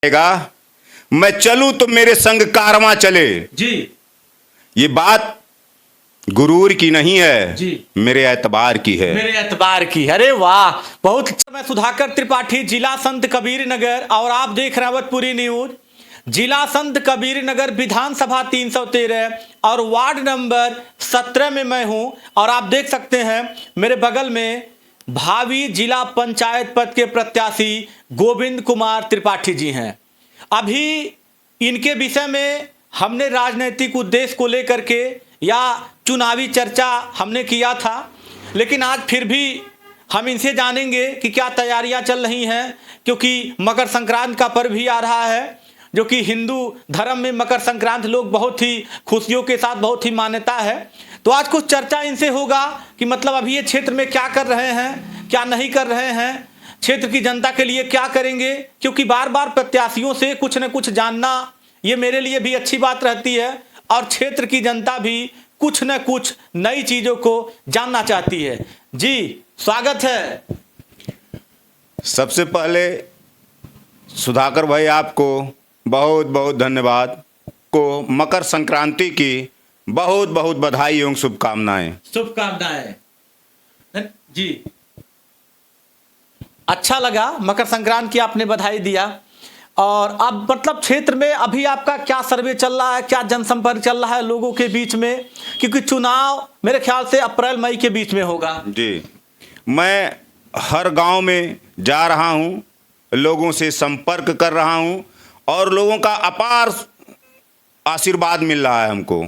आएगा, मैं चलूं तो मेरे संग कारवां चले। जी ये बात गुरूर की नहीं है जी, मेरे एतबार की है। मेरे एतबार की। अरे वाह, बहुत अच्छा। मैं सुधाकर त्रिपाठी, जिला संत कबीर नगर, और आप देख रहे हैं अवधपुरी न्यूज। जिला संत कबीर नगर, विधानसभा 313 और वार्ड नंबर 17 में मैं हूं। और आप देख सकते हैं मेरे बगल में भावी जिला पंचायत पद के प्रत्याशी गोविंद कुमार त्रिपाठी जी हैं। अभी इनके विषय में हमने राजनीतिक उद्देश्य को लेकर के या चुनावी चर्चा हमने किया था, लेकिन आज फिर भी हम इनसे जानेंगे कि क्या तैयारियां चल रही हैं, क्योंकि मकर संक्रांति का पर्व भी आ रहा है, जो कि हिंदू धर्म में मकर संक्रांति लोग बहुत ही खुशियों के साथ, बहुत ही मान्यता है। तो आज कुछ चर्चा इनसे होगा कि मतलब अभी ये क्षेत्र में क्या कर रहे हैं, क्या नहीं कर रहे हैं, क्षेत्र की जनता के लिए क्या करेंगे, क्योंकि बार बार प्रत्याशियों से कुछ न कुछ जानना ये मेरे लिए भी अच्छी बात रहती है, और क्षेत्र की जनता भी कुछ न कुछ नई चीज़ों को जानना चाहती है। जी स्वागत है। सबसे पहले सुधाकर भाई, आपको बहुत बहुत धन्यवाद, को मकर संक्रांति की बहुत बहुत बधाई एवं शुभकामनाएं। शुभकामनाएं जी। अच्छा लगा, मकर संक्रांति की आपने बधाई दिया। और अब मतलब क्षेत्र में अभी आपका क्या सर्वे चल रहा है, क्या जनसंपर्क चल रहा है लोगों के बीच में, क्योंकि चुनाव मेरे ख्याल से अप्रैल मई के बीच में होगा। जी, मैं हर गांव में जा रहा हूं, लोगों से संपर्क कर रहा हूं, और लोगों का अपार आशीर्वाद मिल रहा है हमको।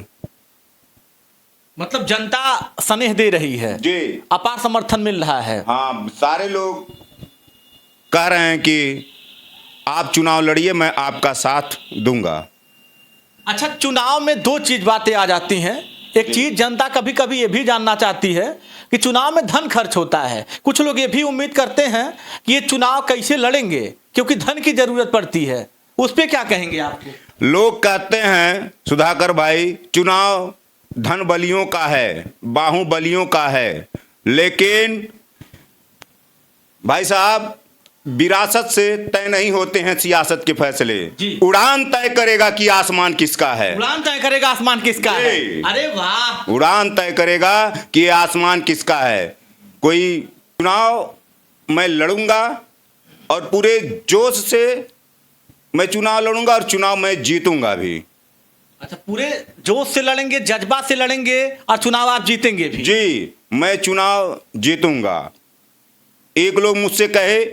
मतलब जनता स्नेह दे रही है जी, अपार समर्थन मिल रहा है। हाँ, सारे लोग कह रहे हैं कि आप चुनाव लड़िए, मैं आपका साथ दूंगा। अच्छा, चुनाव में दो चीज बातें आ जाती हैं। एक चीज जनता कभी कभी ये भी जानना चाहती है कि चुनाव में धन खर्च होता है। कुछ लोग ये भी उम्मीद करते हैं कि ये चुनाव कैसे लड़ेंगे, क्योंकि धन की जरूरत पड़ती है। उस पर क्या कहेंगे आप? लोग कहते हैं सुधाकर भाई, चुनाव धन बलियों का है, बाहुबलियों का है, लेकिन भाई साहब, विरासत से तय नहीं होते हैं सियासत के फैसले। उड़ान तय करेगा कि आसमान किसका है। उड़ान तय करेगा आसमान किसका है। अरे वाह, उड़ान तय करेगा कि आसमान किसका है। कोई चुनाव मैं लड़ूंगा और पूरे जोश से मैं चुनाव लड़ूंगा, और चुनाव मैं जीतूंगा भी। अच्छा, पूरे जोश से लड़ेंगे, जज्बात से लड़ेंगे, और चुनाव आप जीतेंगे भी। जी, मैं चुनाव जीतूंगा। एक लोग मुझसे कहे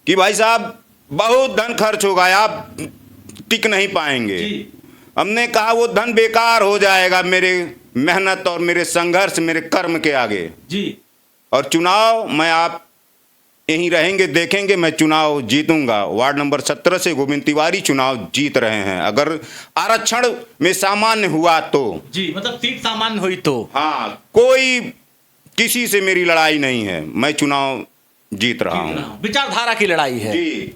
कि भाई साहब बहुत धन खर्च होगा, आप टिक नहीं पाएंगे। हमने कहा वो धन बेकार हो जाएगा मेरे मेहनत और मेरे संघर्ष, मेरे कर्म के आगे जी। और चुनाव में आप यहीं रहेंगे, देखेंगे, मैं चुनाव जीतूंगा। वार्ड नंबर 17 से गोविंद तिवारी चुनाव जीत रहे हैं। अगर आरक्षण में सामान्य हुआ तो जी, मतलब सीट सामान्य हुई तो। हाँ, कोई किसी से मेरी लड़ाई नहीं है, मैं चुनाव जीत रहा हूं। विचारधारा की लड़ाई है जी,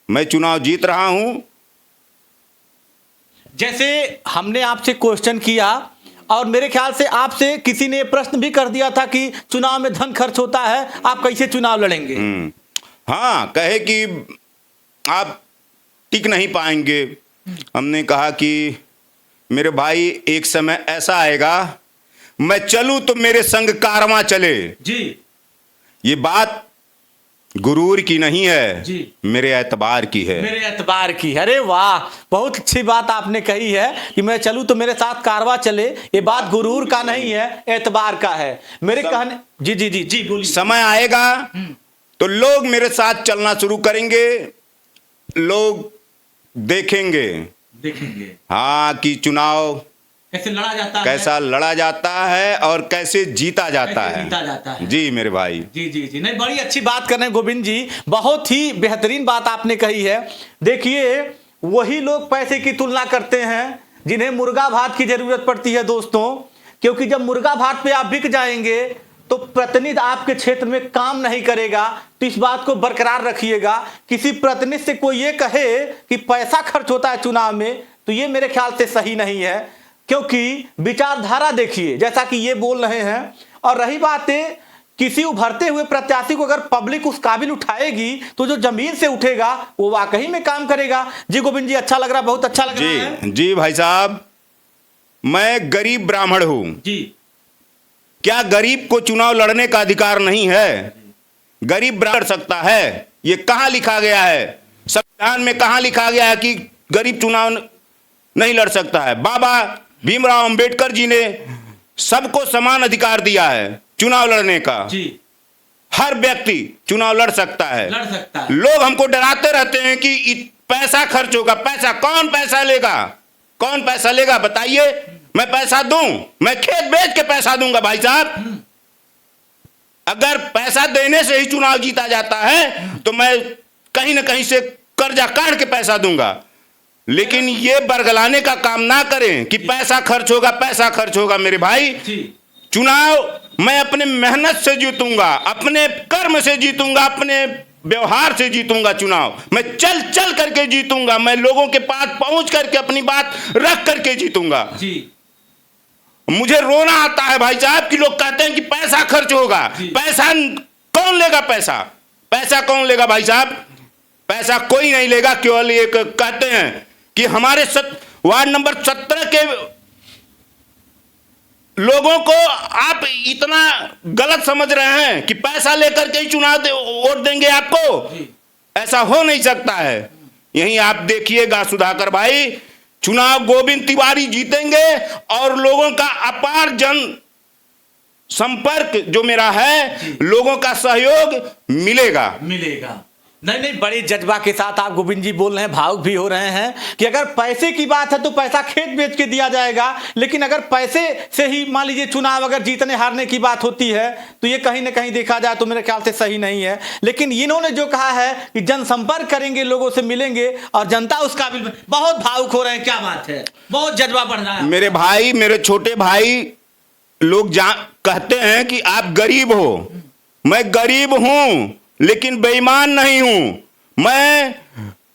मैं चुनाव जीत रहा हूं। जैसे हमने आपसे क्वेश्चन किया, और मेरे ख्याल से आपसे किसी ने प्रश्न भी कर दिया था कि चुनाव में धन खर्च होता है, आप कैसे चुनाव लड़ेंगे। हाँ, कहे कि आप टिक नहीं पाएंगे। हमने कहा कि मेरे भाई, एक समय ऐसा आएगा, मैं चलूं तो मेरे संग कारवां चले। जी, ये बात गुरूर की नहीं है जी, मेरे एतबार की है। मेरे एतबार की। अरे वाह, बहुत अच्छी बात आपने कही है कि मैं चलूं तो मेरे साथ कारवां चले। ये बात गुरूर का नहीं है, एतबार का है। मेरे कहने जी जी जी जी बोलिए। समय आएगा तो लोग मेरे साथ चलना शुरू करेंगे, लोग देखेंगे हाँ कि चुनाव कैसा लड़ा जाता है और कैसे जीता जाता है। जी मेरे भाई, जी जी जी, नहीं, बड़ी अच्छी बात कर रहे हैं गोविंद जी, बहुत ही बेहतरीन बात आपने कही है। देखिए, वही लोग पैसे की तुलना करते हैं जिन्हें मुर्गा भात की जरूरत पड़ती है दोस्तों, क्योंकि जब मुर्गा भात पे आप बिक जाएंगे तो प्रतिनिधि आपके क्षेत्र में काम नहीं करेगा। तो इस बात को बरकरार रखिएगा। किसी प्रतिनिधि से कोई ये कहे कि पैसा खर्च होता है चुनाव में, तो ये मेरे ख्याल से सही नहीं है, क्योंकि विचारधारा देखिए जैसा कि ये बोल रहे हैं। और रही बात किसी उभरते हुए प्रत्याशी को अगर पब्लिक उस काबिल उठाएगी तो जो जमीन से उठेगा वो वाकई में काम करेगा। जी गोविंद जी, अच्छा लग रहा, बहुत अच्छा लग रहा है। जी भाई साहब, मैं गरीब ब्राह्मण हूं जी। क्या गरीब को चुनाव लड़ने का अधिकार नहीं है? गरीब ब्राह्मण लड़ सकता है? ये कहां लिखा गया है? संविधान में कहां लिखा गया है कि गरीब चुनाव नहीं लड़ सकता है? बाबा भीमराव अंबेडकर जी ने सबको समान अधिकार दिया है चुनाव लड़ने का। जी। हर व्यक्ति चुनाव लड़ सकता है। लोग हमको डराते रहते हैं कि पैसा खर्च होगा। पैसा लेगा? कौन पैसा लेगा बताइए? मैं पैसा दूं? मैं खेत बेच के पैसा दूंगा भाई साहब। अगर पैसा देने से ही चुनाव जीता जाता है तो मैं कहीं ना कहीं से कर्जा काट के पैसा दूंगा। लेकिन ये बरगलाने का काम ना करें कि पैसा खर्च होगा। मेरे भाई, चुनाव मैं अपने मेहनत से जीतूंगा, अपने कर्म से जीतूंगा, अपने व्यवहार से जीतूंगा। चुनाव मैं चल करके जीतूंगा। मैं लोगों के पास पहुंच करके अपनी बात रख करके जीतूंगा। जी। मुझे रोना आता है भाई साहब कि लोग कहते हैं कि पैसा खर्च होगा। पैसा कौन लेगा? पैसा कौन लेगा भाई साहब? पैसा कोई नहीं लेगा। केवल ये कहते हैं कि हमारे वार्ड नंबर 17 के लोगों को आप इतना गलत समझ रहे हैं कि पैसा लेकर के ही चुनाव वोट देंगे आपको। ऐसा हो नहीं सकता है। यही आप देखिएगा सुधाकर भाई, चुनाव गोविंद तिवारी जीतेंगे और लोगों का अपार जन संपर्क जो मेरा है, लोगों का सहयोग मिलेगा। नहीं, बड़े जज्बा के साथ आप गोविंद जी बोल रहे हैं, भावुक भी हो रहे हैं कि अगर पैसे की बात है तो पैसा खेत बेच के दिया जाएगा, लेकिन अगर पैसे से ही मान लीजिए चुनाव अगर जीतने हारने की बात होती है तो ये कहीं ना कहीं देखा जाए तो मेरे ख्याल से सही नहीं है। लेकिन इन्होंने जो कहा है कि जनसंपर्क करेंगे, लोगों से मिलेंगे और जनता उस काबिल, बहुत भावुक हो रहे हैं। क्या बात है, बहुत जज्बा बढ़ रहा है। मेरे भाई, मेरे छोटे भाई लोग कहते हैं कि आप गरीब हो। मैं गरीब हूं लेकिन बेईमान नहीं हूं।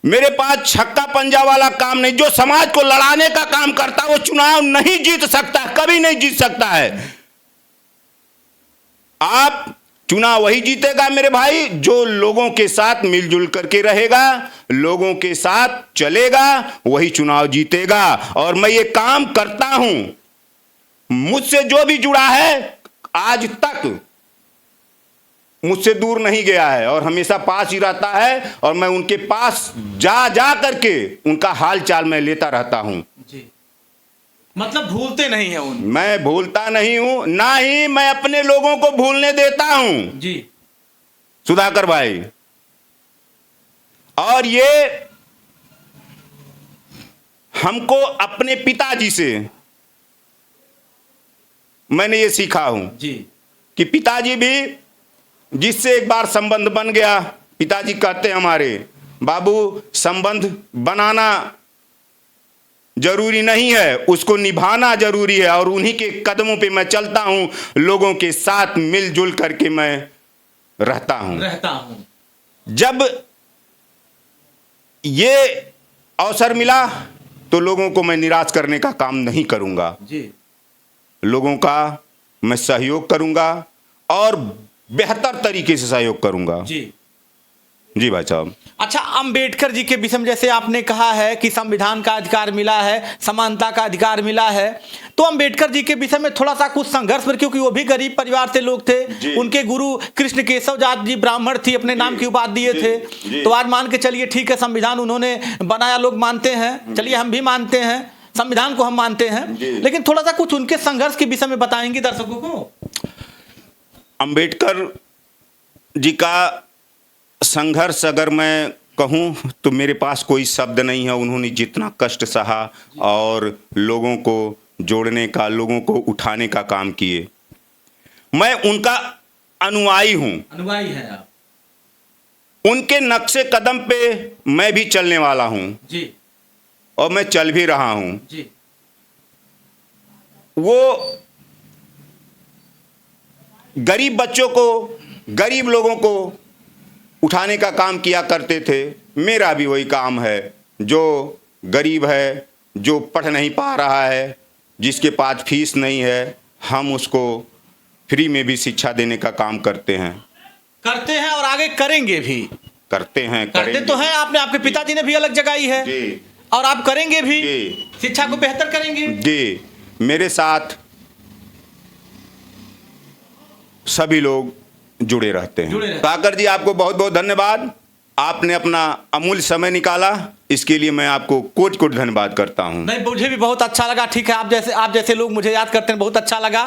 मेरे पास छक्का पंजा वाला काम नहीं। जो समाज को लड़ाने का काम करता वो चुनाव नहीं जीत सकता, कभी नहीं जीत सकता है। आप चुनाव वही जीतेगा मेरे भाई जो लोगों के साथ मिलजुल करके रहेगा, लोगों के साथ चलेगा, वही चुनाव जीतेगा। और मैं ये काम करता हूं। मुझसे जो भी जुड़ा है आज तक मुझसे दूर नहीं गया है और हमेशा पास ही रहता है। और मैं उनके पास जा करके उनका हाल चाल मैं लेता रहता हूं। जी। मतलब भूलते नहीं है मैं भूलता नहीं हूं, ना ही मैं अपने लोगों को भूलने देता हूं। जी। सुधाकर भाई, और ये हमको अपने पिताजी से मैंने ये सीखा हूं। जी। कि पिताजी भी, जिससे एक बार संबंध बन गया, पिताजी कहते हैं हमारे, बाबू संबंध बनाना जरूरी नहीं है, उसको निभाना जरूरी है। और उन्हीं के कदमों पे मैं चलता हूं, लोगों के साथ मिलजुल करके मैं रहता हूं। जब ये अवसर मिला तो लोगों को मैं निराश करने का काम नहीं करूंगा। जी। लोगों का मैं सहयोग करूंगा और बेहतर तरीके से सहयोग करूंगा। जी भाई साहब। अच्छा, अंबेडकर जी के विषय में जैसे आपने कहा है कि संविधान का अधिकार मिला है, समानता का अधिकार मिला है, तो अंबेडकर जी के विषय में थोड़ा सा कुछ संघर्ष पर, क्योंकि वो भी गरीब परिवार से लोग थे। उनके गुरु कृष्ण केशव जाट जी ब्राह्मण थी, अपने नाम की उपाधि दिए थे। तो आज मान के चलिए ठीक है, संविधान उन्होंने बनाया, लोग मानते हैं, चलिए हम भी मानते हैं, संविधान को हम मानते हैं, लेकिन थोड़ा सा कुछ उनके संघर्ष के विषय में बताएंगे दर्शकों को। अंबेडकर जी का संघर्ष अगर मैं कहूं तो मेरे पास कोई शब्द नहीं है। उन्होंने जितना कष्ट सहा और लोगों को जोड़ने का, लोगों को उठाने का काम किए, मैं उनका अनुयायी हूं। अनुयायी है आप? उनके नक्शे कदम पे मैं भी चलने वाला हूं। जी। और मैं चल भी रहा हूं। जी। वो गरीब बच्चों को, गरीब लोगों को उठाने का काम किया करते थे। मेरा भी वही काम है। जो गरीब है, जो पढ़ नहीं पा रहा है, जिसके पास फीस नहीं है, हम उसको फ्री में भी शिक्षा देने का काम करते हैं और आगे करेंगे भी। करते हैं करते करेंगे। तो हैं, आपने, आपके पिताजी ने भी अलग जगाई है जी और आप करेंगे भी, जी शिक्षा को बेहतर करेंगे। जी, मेरे साथ सभी लोग जुड़े रहते जुड़े हैं। रहते सागर जी, आपको बहुत बहुत धन्यवाद, आपने अपना अमूल्य समय निकाला, इसके लिए मैं आपको कोट कोट धन्यवाद करता हूं। नहीं, मुझे भी बहुत अच्छा लगा। ठीक है, आप जैसे लोग मुझे याद करते हैं, बहुत अच्छा लगा।